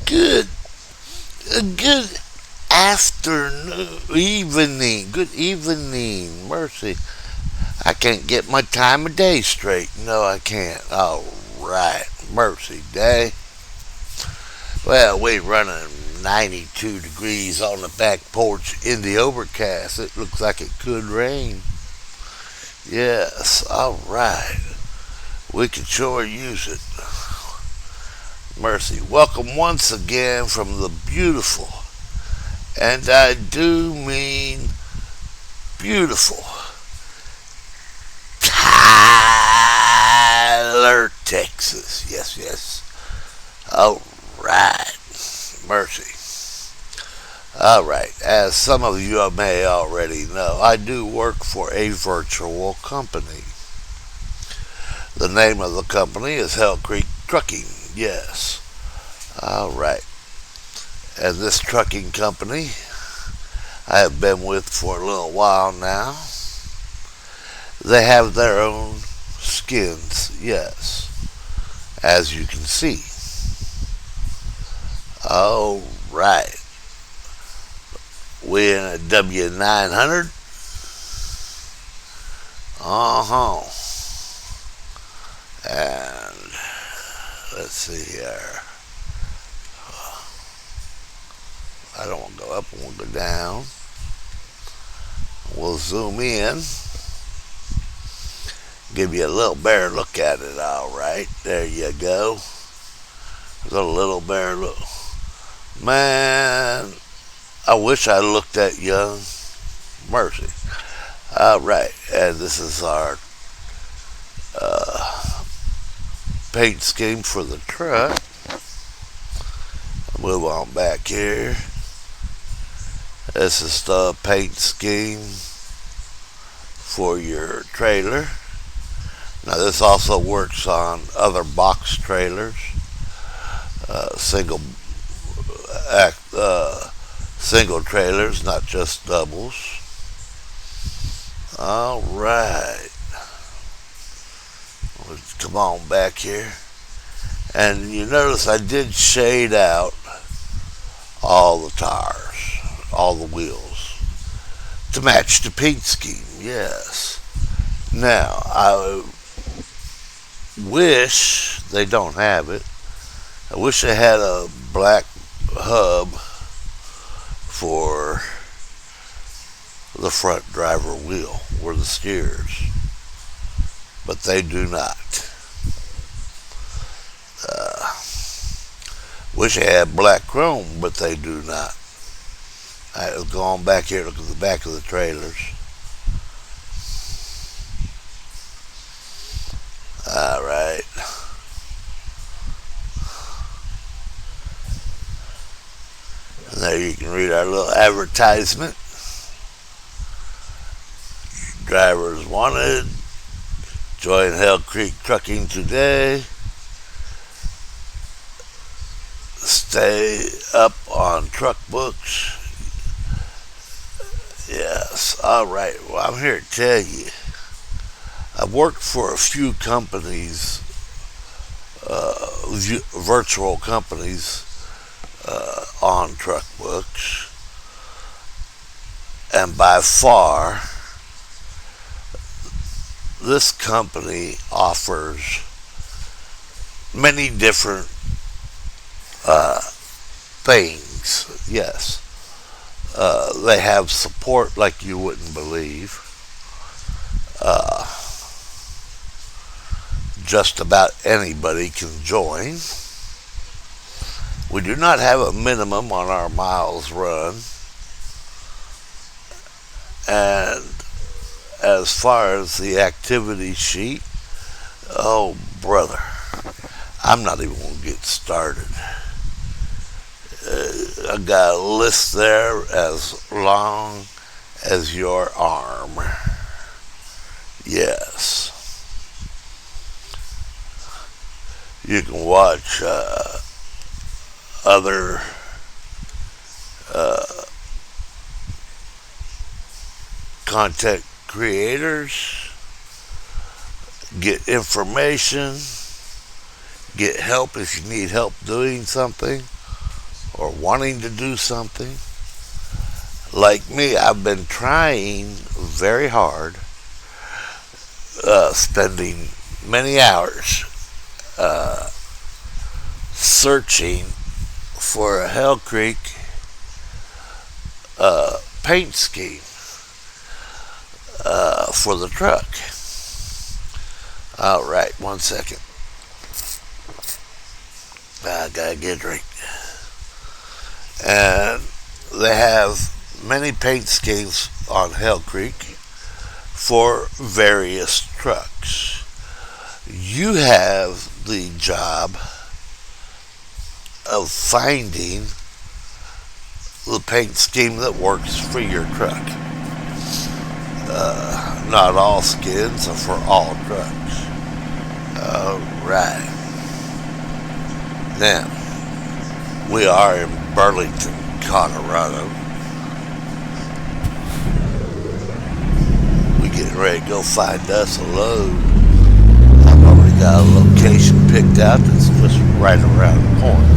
Good, good afternoon, evening. Good evening, Mercy. I can't get my time of day straight. No, I can't. All right, Mercy Day. Well, we running 92 degrees on the back porch in the overcast. It looks like it could rain. Yes, all right. We could sure use it. Mercy, welcome once again from the beautiful, and I do mean beautiful, Tyler, Texas. Yes, yes. All right. Mercy. All right. As some of you may already know, I do work for a virtual company. The name of the company is Hell Creek Trucking. Yes. All right. And this trucking company I have been with for a little while now. They have their own skins, yes, as you can see. All right. We in a W900. Uh-huh. And let's see here. I don't want to go up, I want to go down. We'll zoom in. Give you a little better look at it, all right. There you go. There's a little better look. Man, I wish I looked that young. Mercy. All right, and this is our paint scheme for the truck. Move on back here. This is the paint scheme for your trailer. Now this also works on other box trailers, single single trailers, not just doubles. All right, let's come on back here, and you notice I did shade out all the tires, all the wheels, to match the paint scheme. Yes. Now I wish they don't have it. I wish they had a black hub for the front driver wheel or the steers, but they do not. Wish they had black chrome, but they do not. I was going back here, look at the back of the trailers. All right. And there you can read our little advertisement. Drivers wanted. Join Hell Creek Trucking today. Stay up on truck books. Yes. All right. Well, I'm here to tell you. I've worked for a few companies, virtual companies, on truck books, and by far, this company offers many different things. Yes, they have support like you wouldn't believe. Just about anybody can join. We do not have a minimum on our miles run. And as far as the activity sheet, oh brother, I'm not even going to get started. I got a list there as long as your arm. Yes. You can watch other content creators, get information, get help if you need help doing something. or wanting to do something. Like me, I've been trying very hard, spending many hours searching for a Hell Creek paint scheme for the truck. All right, 1 second. I gotta get a drink. And they have many paint schemes on Hell Creek for various trucks. You have the job of finding the paint scheme that works for your truck. Not all skins are for all trucks. Alright. Now, we are in Burlington, Colorado. We getting ready to go find us a load. I've already got a location picked out that's just right around the corner.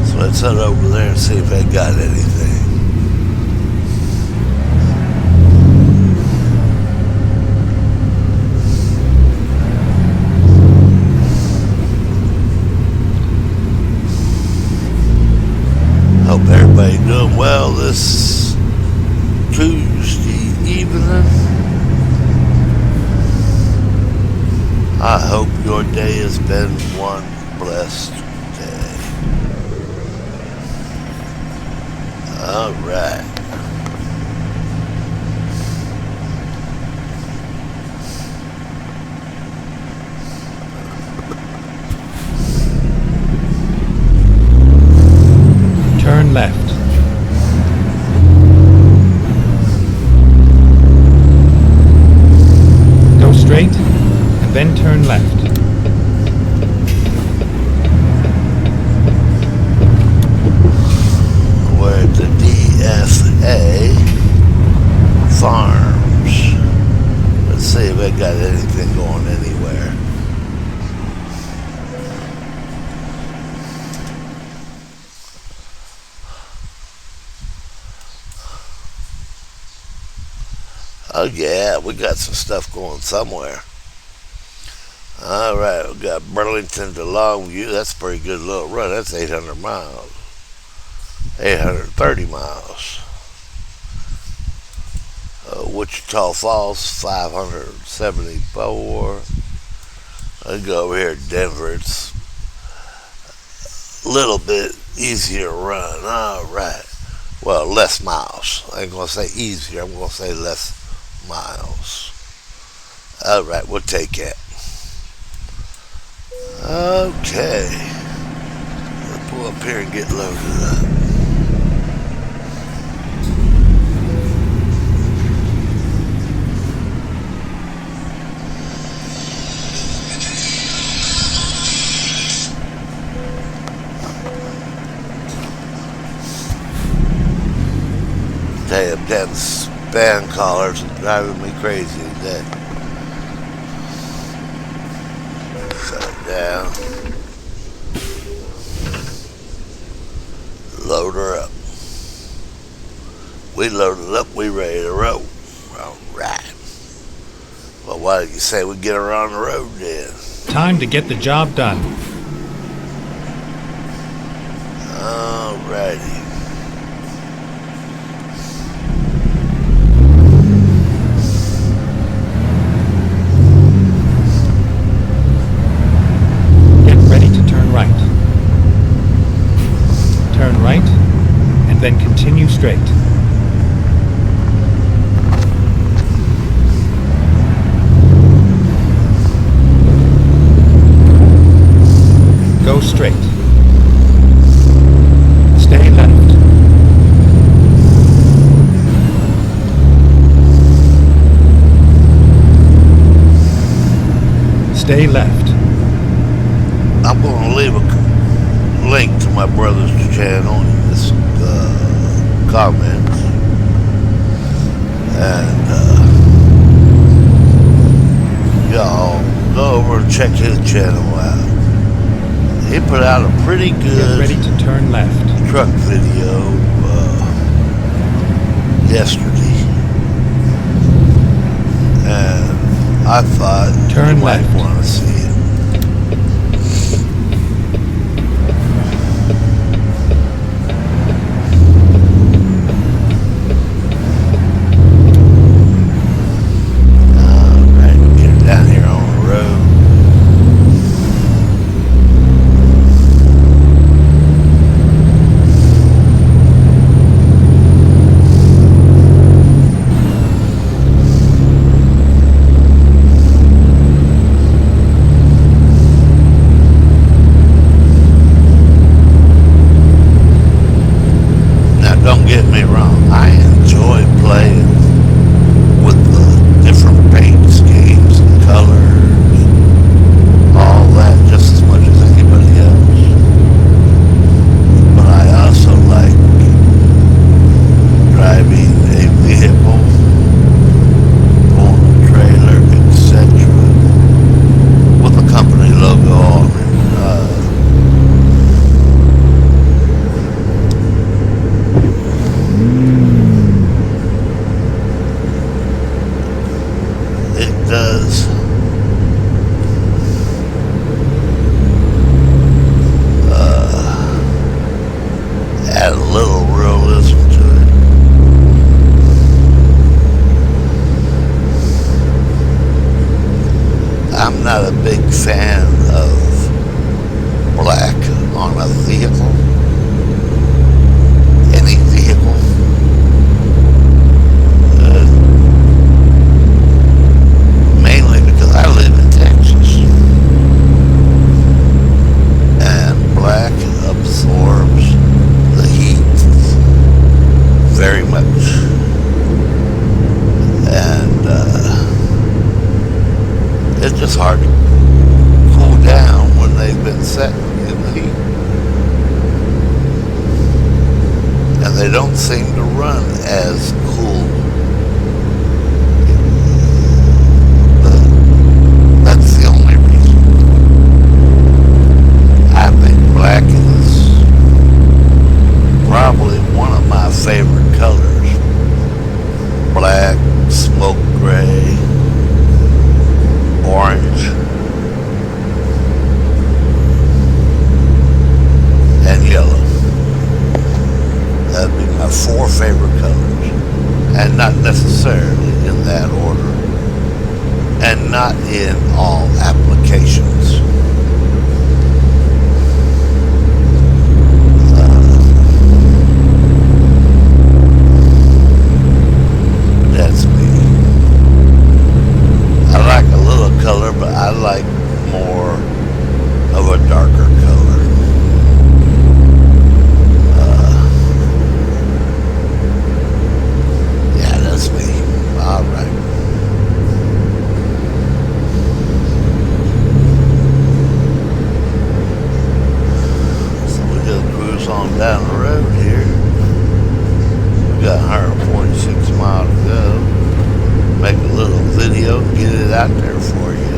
So let's head over there and see if they got anything. Hope everybody doing well this Tuesday evening. I hope your day has been one blessed day. All right. Turn left. Go straight and then turn left. We're at the DFA Farms. Let's see if they got anything going anywhere. Oh yeah, we got some stuff going somewhere. All right, we got Burlington to Longview. That's a pretty good little run. That's 800 miles. 830 miles. Wichita Falls, 574. I go over here to Denver. It's a little bit easier to run. All right. Well, less miles. I ain't going to say easier. I'm going to say less miles. All right, we'll take it. Okay. Let's pull up here and get loaded up. Damn, them spam callers are driving me crazy today. Shut it down. Load her up. We loaded up, we ready to roll. Alright. Well, why did you say we get her on the road then? Time to get the job done. Alrighty. Turn right, and then continue straight. Go straight. Stay left. Stay left. I'm going to leave a link to my brother's channel in this comments, and y'all go over and check his channel out. he put out a pretty Get good ready to turn left. truck video yesterday, and I thought Turn you might left. want to see it. Right, get it down here on the road. Now, don't get me wrong, I enjoy playing with the different paint schemes and colors, all that, just as much as anybody else. But I also like driving a vehicle, pulling a trailer, etc., with a company logo on it. It does add a little realism to it. I'm not a big fan of black on a vehicle, any vehicle. Mainly because I live in Texas, and black absorbs the heat very much, and it's just hard to cool down when they've been set in the heat, and they don't seem to run as cool. That's the only reason. I think black is probably one of my favorite colors. Black, smoke gray, orange, and yellow. That'd be my 4 favorite colors, and not necessarily in that order, and not in all applications. That's me. I like a little color, but I like more of a darker color. Yeah, that's me. All right. So we just cruise on down the road here. We got 146 miles to go. Make a little video, get it out there for you.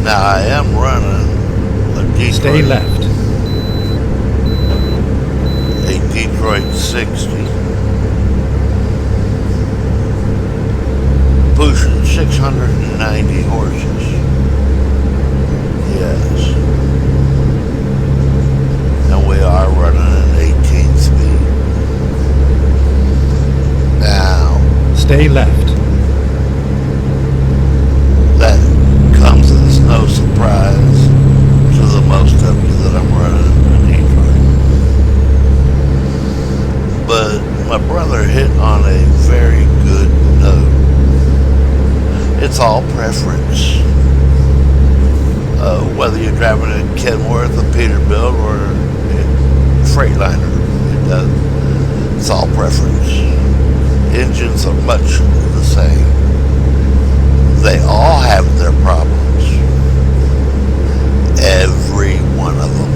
Now I am running a Detroit, Stay left. a Detroit 60, pushing 690 horses. Yes. And we are running an 18 speed. Now, Stay left. that comes as no surprise to the most of you that I'm running a Detroit. But my brother hit on a very good note. It's all preference. Whether you're driving a Kenworth, a Peterbilt, or a Freightliner, it's all preference. Engines are much the same. They all have their problems. Every one of them.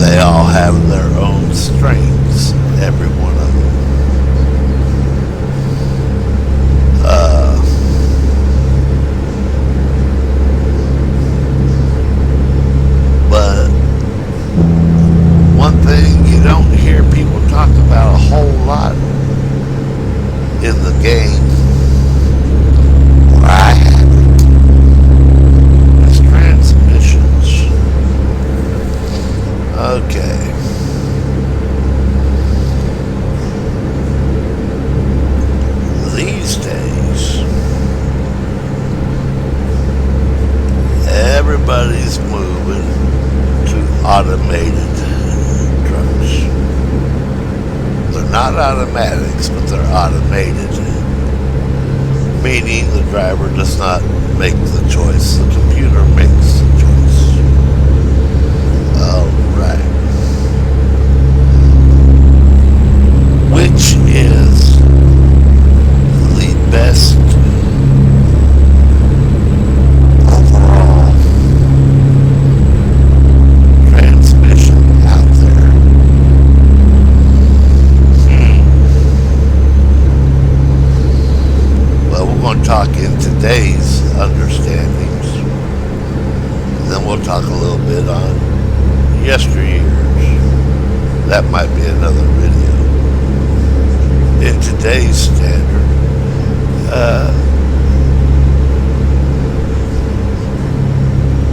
They all have their own strengths. Every one of them. is moving to automated trucks. They're not automatics, but they're automated, meaning the driver does not make the choice, the computer makes the choice. Alright. Which is the best overall transmission out there? Well, we're going to talk in today's understandings. Then we'll talk a little bit on yesteryears. That might be another video. In today's standard,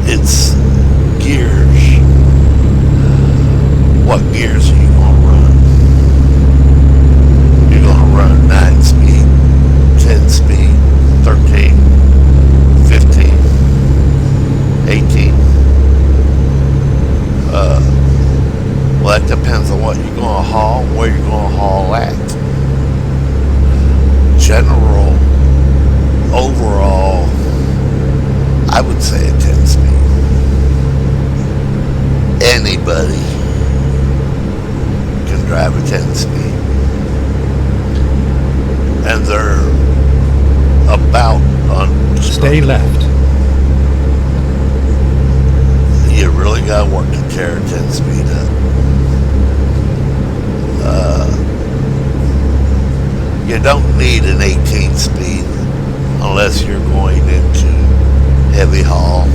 it's gears. What gears are you going to run? You're going to run 9 speed, 10 speed, 13, 15, 18. Well, that depends on what you're going to haul, where you're going to haul at. General, overall, I would say a 10 speed. Anybody can drive a 10 speed. And they're about on... Stay left. You really got to work to tear a 10 speed up. You don't need an 18 speed unless you're going into heavy haul.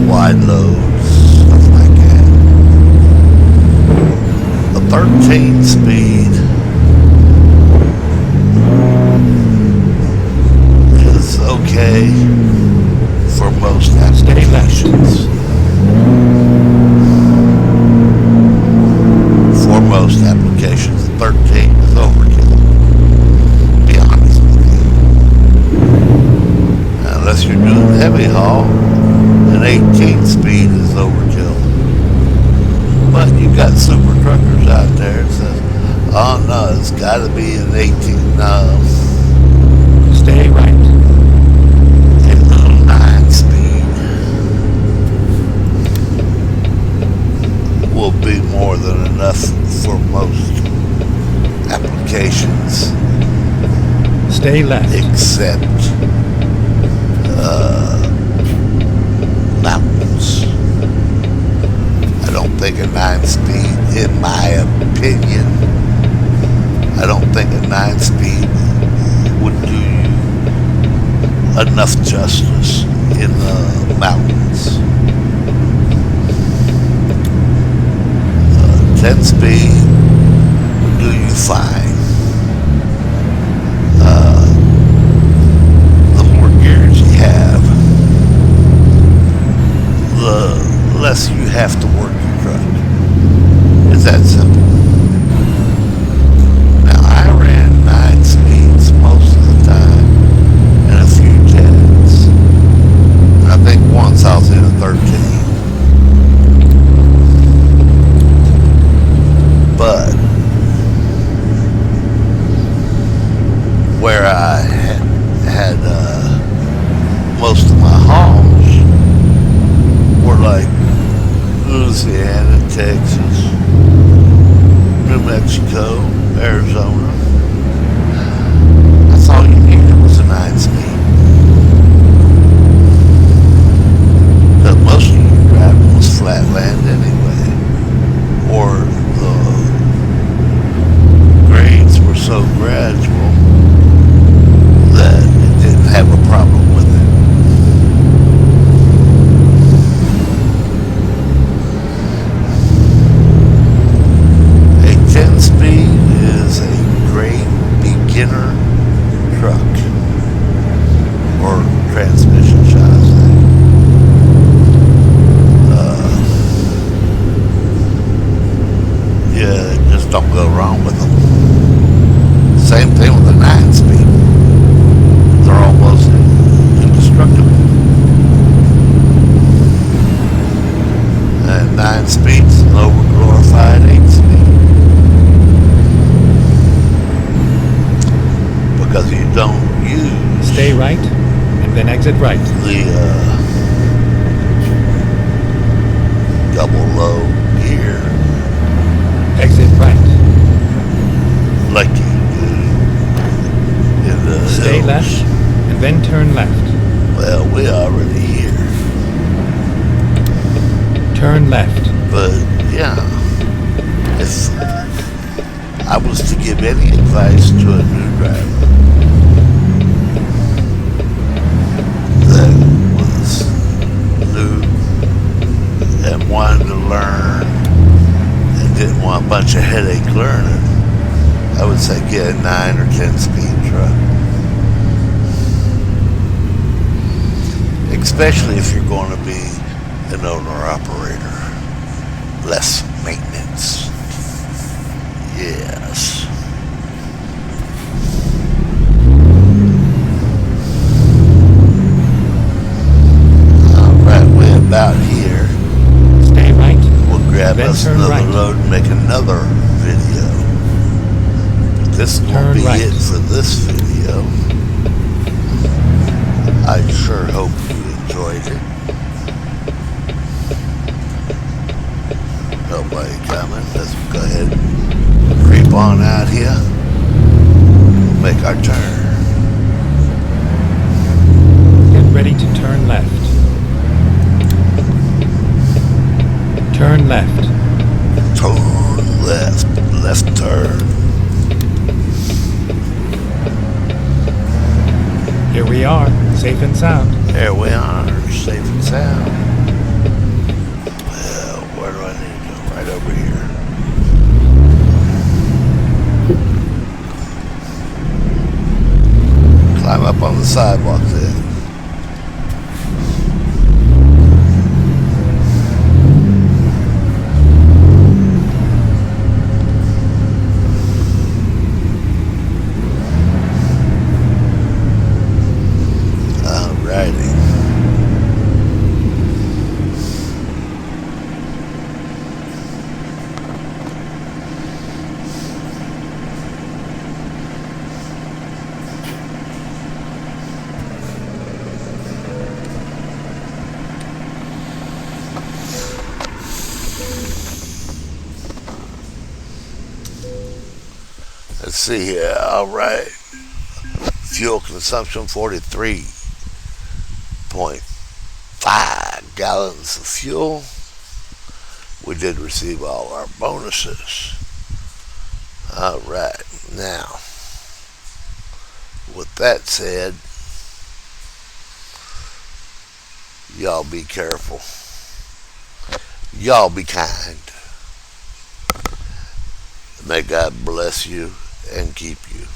Wide loads, stuff like that. A 13 speed is okay for most applications. For most applications, 13 is overkill. To be honest with you. Unless you're doing heavy haul, an 18 speed is overkill. But you've got super truckers out there that says, oh no, it's got to be an 18. No. Stay right. A little 9 speed will be more than enough for most applications. Stay left. Except mountains. I don't think a 9 speed, in my opinion, I don't think a 9 speed would do you enough justice in the mountains. 10 speed would do you fine. The more gears you have, the less you have to work your truck. It's that simple. Now, I ran 9 speeds most of the time and a few 10s. And I think once I was in a 13. But where I had most of my hauls were like Louisiana, Texas, New Mexico, Arizona. That's all you needed was a 9 speed. But most of your driving was flat land anyway, or the grades were so gradual that it didn't have a problem with it. A 10 speed is a great beginner truck, or transmission, shall I say. Yeah, just don't go wrong with them. Same thing with the 9-speed. They're almost indestructible. And 9 speeds an overglorified 8 speed. Because you don't use Stay right, and then exit right. the double low gear Exit right. like you do in the Stay hills. left, and then turn left. Well, we already here, Turn left. but yeah, if I was to give any advice to a new driver that was new and wanted to learn and didn't want a bunch of headache learning, I would say get a 9 or 10 speed truck. Especially if you're going to be an owner-operator. Less maintenance. Yes. Alright, we're about here. Stay right. We'll grab Then us turn another right. load and make another video. This will Turn be right. it for this video. I sure hope you enjoyed it. Nobody coming. Let's go ahead and creep on out here. Make our turn. Get ready to turn left. Turn left. Turn left. Left turn. Here we are, safe and sound. There we are. Safe and sound. Well, where do I need to go? Right over here. Climb up on the sidewalk then. Alrighty. Let's see here. Alright. Fuel consumption 43.5 gallons of fuel. We did receive all our bonuses. Alright. Now, with that said, y'all be careful. Y'all be kind. May God bless you and keep you.